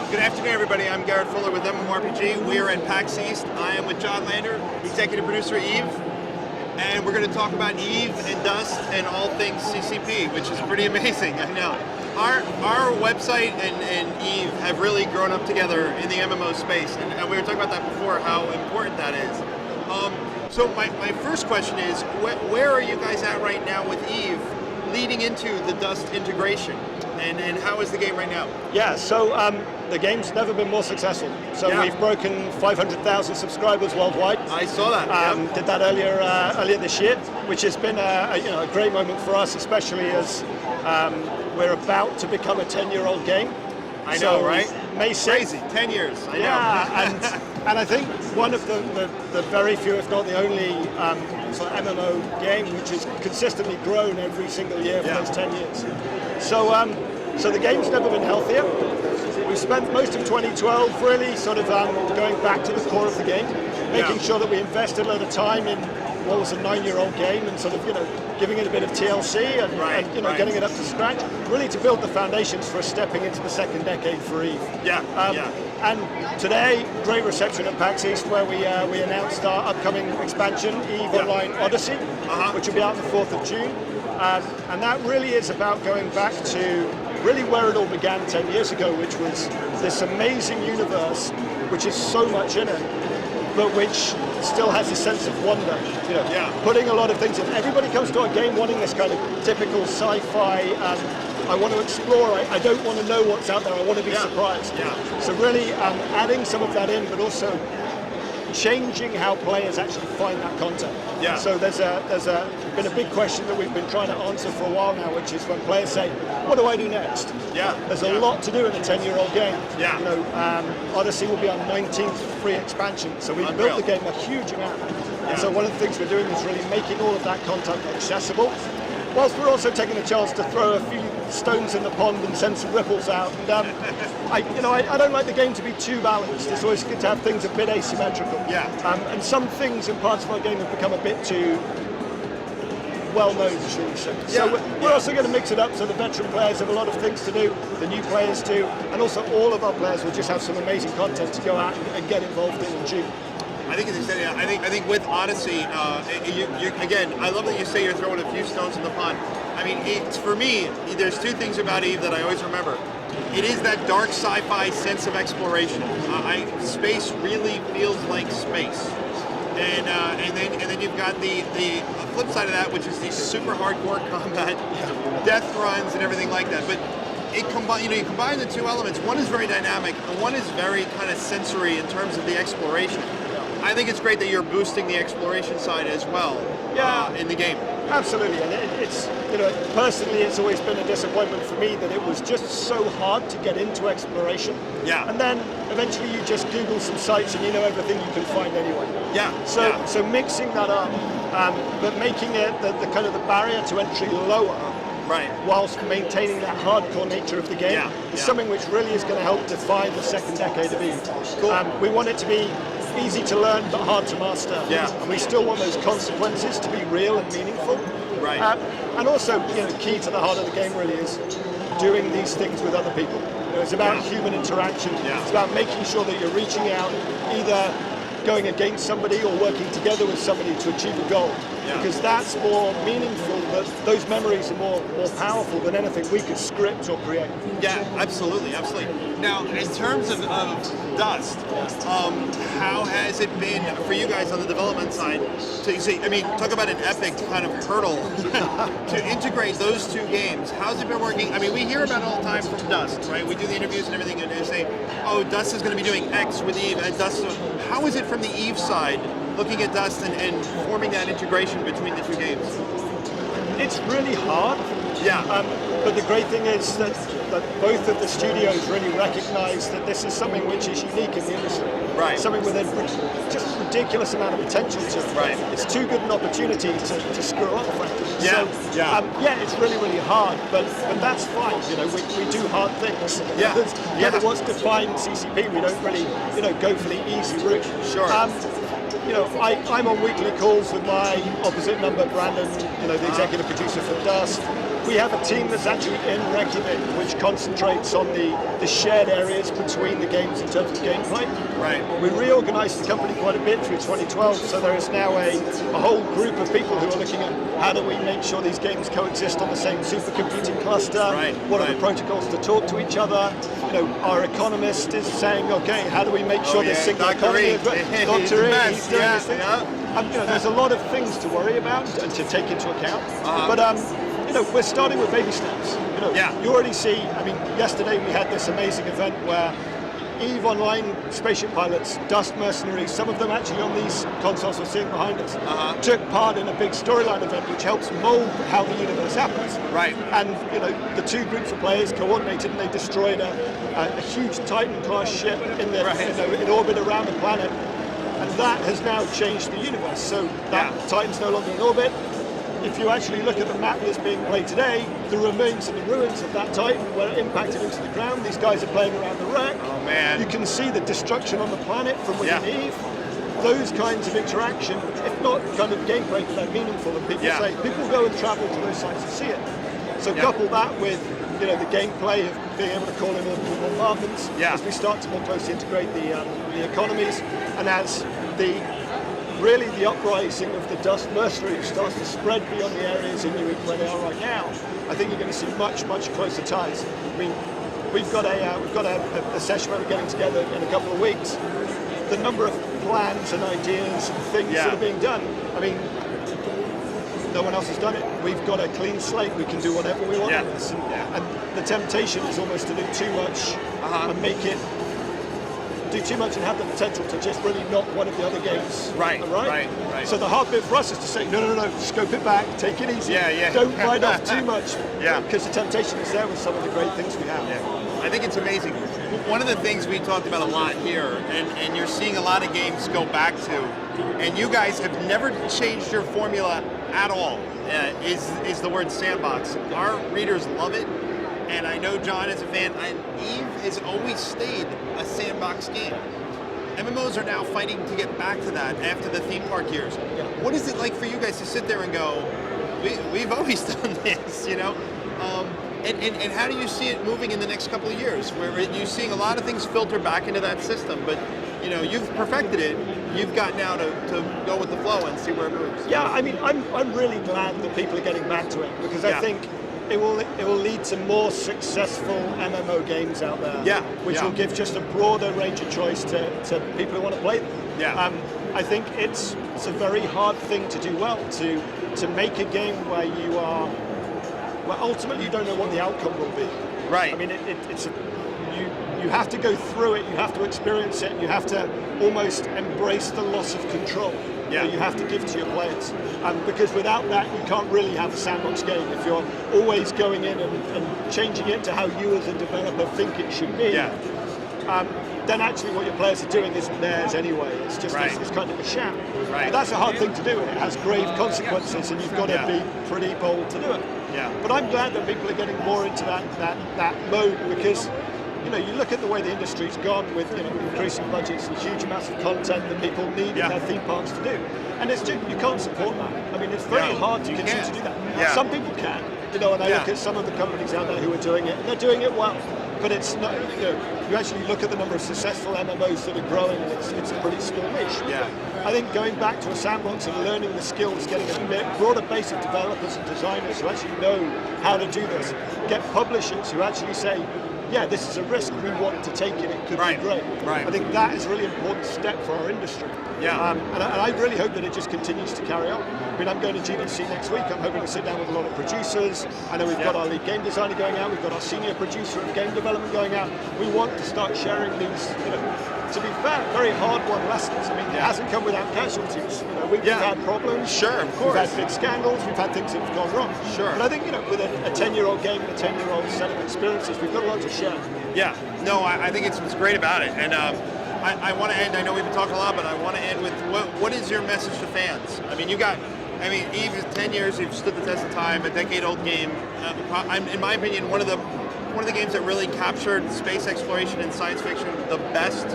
Good afternoon, everybody. I'm Garrett Fuller with MMORPG. We are in PAX East. I am with John Lander, executive producer of EVE, and we're going to talk about EVE and Dust and all things CCP, which is pretty amazing, I know. Our website and EVE have really grown up together in the MMO space, and we were talking about that before, how important that is. So my first question is, where are you guys at right now with EVE leading into the Dust integration? And how is the game right now? Yeah, so the game's never been more successful. So we've broken 500,000 subscribers worldwide. I saw that. Did that earlier this year, which has been a great moment for us, especially as we're about to become a 10-year-old game. I know, right? May 6th. Crazy, 10 years. I know. Yeah, and I think one of the very few, if not the only, sort of MMO game which has consistently grown every single year for those 10 years. So the game's never been healthier. We spent most of 2012 really sort of going back to the core of the game, making sure that we invested a lot of time in what was a 9-year-old game and sort of giving it a bit of TLC and getting it up to scratch, really to build the foundations for stepping into the second decade for EVE. And today, great reception at PAX East, where we announced our upcoming expansion, EVE Online Odyssey, which will be out on the 4th of June. And that really is about going back to really where it all began 10 years ago, which was this amazing universe, which is so much in it, but which still has a sense of wonder. Putting a lot of things in. Everybody comes to our game wanting this kind of typical sci-fi, I want to explore, I don't want to know what's out there, I want to be surprised. So really adding some of that in, but also changing how players actually find that content. So there's been a big question that we've been trying to answer for a while now, which is when players say, what do I do next? There's a lot to do in a 10-year-old game. Odyssey will be our 19th free expansion, so we've built the game a huge amount. And so one of the things we're doing is really making all of that content accessible, whilst we're also taking a chance to throw a few stones in the pond and send some ripples out. And I don't like the game to be too balanced. It's always good to have things a bit asymmetrical. And some things in parts of our game have become a bit too well-known, shall we say. So we're also going to mix it up so the veteran players have a lot of things to do, the new players do, and also all of our players will just have some amazing content to go out and get involved in June. I think it's exciting. I think with Odyssey, again, I love that you say you're throwing a few stones in the pond. I mean, for me, there's two things about EVE that I always remember. It is that dark sci-fi sense of exploration. Space really feels like space, and then you've got the flip side of that, which is the super hardcore combat, death runs, and everything like that. But you combine the two elements. One is very dynamic, and one is very kind of sensory in terms of the exploration. I think it's great that you're boosting the exploration side as well in the game. Absolutely, and it's personally it's always been a disappointment for me that it was just so hard to get into exploration. And then eventually you just Google some sites and you know everything you can find anyway. So mixing that up, but making it the kind of the barrier to entry lower. Whilst maintaining that hardcore nature of the game is something which really is going to help define the second decade of EVE. We want it to be easy to learn but hard to master. And we still want those consequences to be real and meaningful. And also, key to the heart of the game really is doing these things with other people. It's about human interaction. It's about making sure that you're reaching out, either going against somebody or working together with somebody to achieve a goal. Because that's more meaningful, those memories are more powerful than anything we could script or create. Absolutely. Now, in terms of Dust, how has it been for you guys on the development side? Talk about an epic kind of hurdle to integrate those two games. How's it been working? I mean, we hear about it all the time from Dust, right? We do the interviews and everything, and they say, oh, Dust is going to be doing X with EVE, and Dust. How is it from the EVE side, looking at Dust and forming that integration between the two games? It's really hard. But the great thing is that both of the studios really recognize that this is something which is unique in the industry. Something with a just ridiculous amount of potential to it. It's too good an opportunity to screw up, frankly. It's really hard, but that's fine. We do hard things. What's defined CCP, we don't really go for the easy route. I'm on weekly calls with my opposite number, Brandon, the executive producer for Dust. we have a team that's actually in Reykjavik, which concentrates on the shared areas between the games in terms of gameplay. Right. We reorganized the company quite a bit through 2012, so there is now a whole group of people who are looking at how do we make sure these games coexist on the same supercomputing cluster, what are the protocols to talk to each other. Our economist is saying, okay, how do we make sure this single economy... Dr. E, he's doing these things. There's a lot of things to worry about and to take into account, but we're starting with baby steps. You already see, yesterday we had this amazing event where EVE Online spaceship pilots, Dust Mercenaries, some of them actually on these consoles we're seeing behind us, took part in a big storyline event which helps mold how the universe happens. Right. And the two groups of players coordinated and they destroyed a huge Titan-class ship in orbit around the planet. And that has now changed the universe. So that Titan's no longer in orbit. If you actually look at the map that's being played today, the remains and the ruins of that Titan were impacted into the ground. These guys are playing around the wreck. Oh man. You can see the destruction on the planet from within EVE. Those kinds of interaction, if not kind of gameplay, but they're meaningful, and people say, people go and travel to those sites to see it. So couple that with the gameplay of being able to call in multiple bombardments as we start to more closely integrate the economies, and as the uprising of the Dust Mercenaries starts to spread beyond the areas in New Eve where they are right now, I think you're going to see much, much closer ties. We've got a session where we're getting together in a couple of weeks. The number of plans and ideas and things that are being done, no one else has done it. We've got a clean slate. We can do whatever we want with this. And the temptation is almost to do too much and make it do too much and have the potential to just really knock one of the other games. Right. So the hard bit for us is to say, no, scope it back, take it easy. Don't bite off too much. Because the temptation is there with some of the great things we have. I think it's amazing. One of the things we talked about a lot here, and you're seeing a lot of games go back to, and you guys have never changed your formula at all, is the word sandbox. Our readers love it. And I know John is a fan, and EVE has always stayed a sandbox game. MMOs are now fighting to get back to that after the theme park years. What is it like for you guys to sit there and go, we've always done this, And how do you see it moving in the next couple of years, where you're seeing a lot of things filter back into that system, but you've perfected it. You've got now to go with the flow and see where it moves. I'm really glad that people are getting back to it, because I think it will lead to more successful MMO games out there, which will give just a broader range of choice to people who want to play them. I think it's a very hard thing to do well, to make a game where you are, ultimately you don't know what the outcome will be. Right. You have to go through it, you have to experience it, you have to almost embrace the loss of control. That you have to give to your players. Because without that, you can't really have a sandbox game. If you're always going in and changing it to how you as a developer think it should be, then actually what your players are doing isn't theirs anyway. It's just it's kind of a sham. But that's a hard thing to do, and it has grave consequences, and you've got to be pretty bold to do it. But I'm glad that people are getting more into that mode, because you look at the way the industry's gone with increasing budgets and huge amounts of content that people need in their theme parks to do, and you can't support that. It's very hard to continue to do that. Some people can, and I look at some of the companies out there who are doing it, and they're doing it well. But it's not. You actually look at the number of successful MMOs that are growing, and it's a pretty small niche. I think going back to a sandbox and learning the skills, getting a broader base of developers and designers who actually know how to do this, get publishers who actually say, this is a risk we want to take, and it could be great. I think that is a really important step for our industry. And I really hope that it just continues to carry on. I'm going to GDC next week. I'm hoping to sit down with a lot of producers. I know we've got our lead game designer going out. We've got our senior producer of game development going out. We want to start sharing these, to be fair, very hard-won lessons. It hasn't come without casualties. We've had problems. Sure, of course. We've had big scandals. We've had things that have gone wrong. Sure. But I think, with a 10-year-old game and a 10-year-old set of experiences, we've got a lot to share. I think it's what's great about it. And I want to end, I know we've been talking a lot, but I want to end with what is your message to fans? EVE is 10 years, you've stood the test of time, a decade-old game. In my opinion, one of the games that really captured space exploration and science fiction the best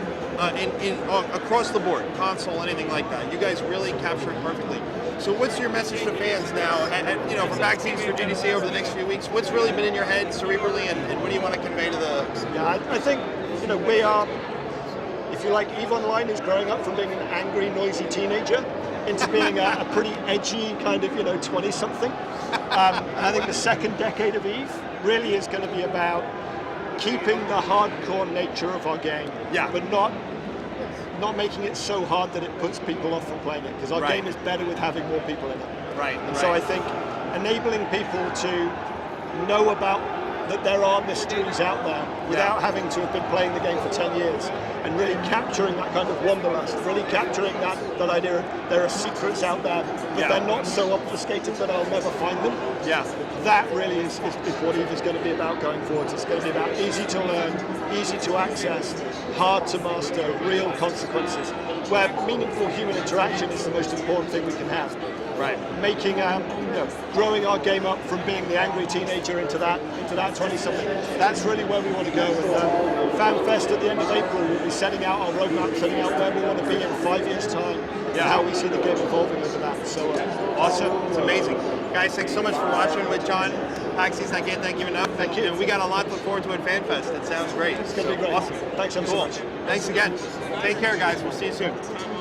across the board, console, anything like that. You guys really captured it perfectly. So what's your message to fans now? You know, for PAX East, for GDC over the next few weeks, what's really been in your head cerebrally, and what do you want to convey to the? Yeah, I think, you know, we are, if you like, EVE Online is growing up from being an angry, noisy teenager into being a pretty edgy kind of, you know, 20-something. And I think the second decade of EVE really is going to be about keeping the hardcore nature of our game, but not making it so hard that it puts people off from playing it, because our game is better with having more people in it. And so I think enabling people to know about that there are mysteries out there without having to have been playing the game for 10 years, and really capturing that kind of wanderlust, really capturing that idea of there are secrets out there, but they're not so obfuscated that I'll never find them. That really is what EVE is going to be about going forward. It's going to be about easy to learn, easy to access, hard to master, real consequences, where meaningful human interaction is the most important thing we can have. Making, growing our game up from being the angry teenager into that 20-something. That's really where we want to go. And FanFest at the end of April, we'll be setting out our roadmap, setting out where we want to be in 5 years' time, and how we see the game evolving over that. So awesome! It's amazing, guys. Thanks so much for watching with John. PAX East, I can't thank you enough. Thank you. And we got a lot to look forward to at FanFest. It sounds great. It's going to be great. Awesome. Thanks so much. Thanks again. Take care, guys. We'll see you soon.